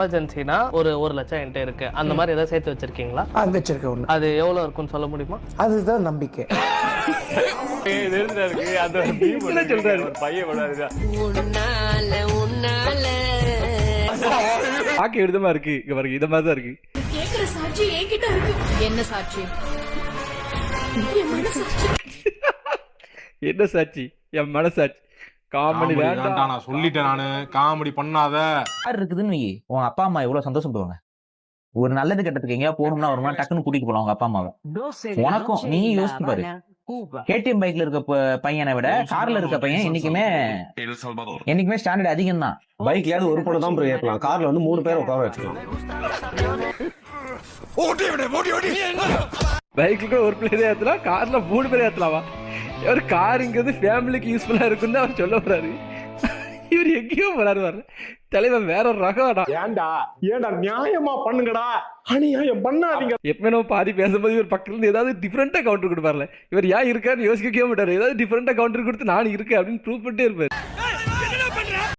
எமர்ஜென்சினா ஒரு 1,00,000 என்கிட்ட இருக்கு, அந்த மாதிரி ஏதாவது சேர்த்து வச்சிருக்கீங்களா? வச்சிருக்கேன் ஒண்ணு. அது எவ்வளவு இருக்கும்னு சொல்ல முடியுமா? அதுதான் நம்பிக்கை. பாக்க விதமா இருக்கு, இங்க பாருங்க, இத மாதிரி தான் இருக்கு. கேக்குற சாட்சி என்கிட்ட இருக்கு. என்ன சாட்சி? என்ன சாட்சி? என் மனசாட்சி. காமெடி வேண்டாம், நான் சொல்லிட்டேன். நானு காமெடி பண்ணாத. யார் இருக்குதுன்னு வை, உங்க அப்பா அம்மா எவ்வளவு சந்தோஷப்படுவாங்க. ஒரு நல்லது கெட்டதுக்கு எங்கேயா போகணும்னா ஒரு மாதிரி டக்குன்னு கூட்டிட்டு போலாம் உங்க அப்பா அம்மாவை. உனக்கும் நீ யோசிச்சு பாரு, கேடிஎம் பைக்ல இருக்க பையனை விட கார்ல இருக்க பையன் என்னைக்குமே ஸ்டாண்டர்ட் அதிகம் தான். பைக்லயாவது ஒரு பொண்ணு தான் ப்ரோ ஏற்றலாம், கார்ல வந்து 3 பேர் உட்கார வச்சுக்கலாம். பைக்ல ஒரு பிளேயர் ஏத்தலாம், கார்ல 3 பேர் ஏத்தலாமா? இவர் காருங்கிறது ஃபேமிலிக்கு யூஸ்ஃபுல்லா இருக்குன்னு அவர் சொல்ல போறாரு. இவர் எங்கேயோ போறாரு வர்ற தலைவன், வேற ஒரு ரகம்டா. ஏண்டா நியாயமா பண்ணுங்கடா, அநியாயம் பண்ணாதீங்க. எப்பவுமே நம்ம பாதி பேசும்போது இவர் பக்கத்துல இருந்து ஏதாவது டிஃபரெண்டா கவுண்டர் கொடுப்பார்ல, இவர் ஏன் இருக்காருன்னு யோசிக்கவே மாட்டாரு. ஏதாவது டிஃபரெண்டா கவுண்டர் கொடுத்து நான் இருக்கேன் அப்படின்னு ப்ரூவ் பண்ணிட்டே இருப்பாரு.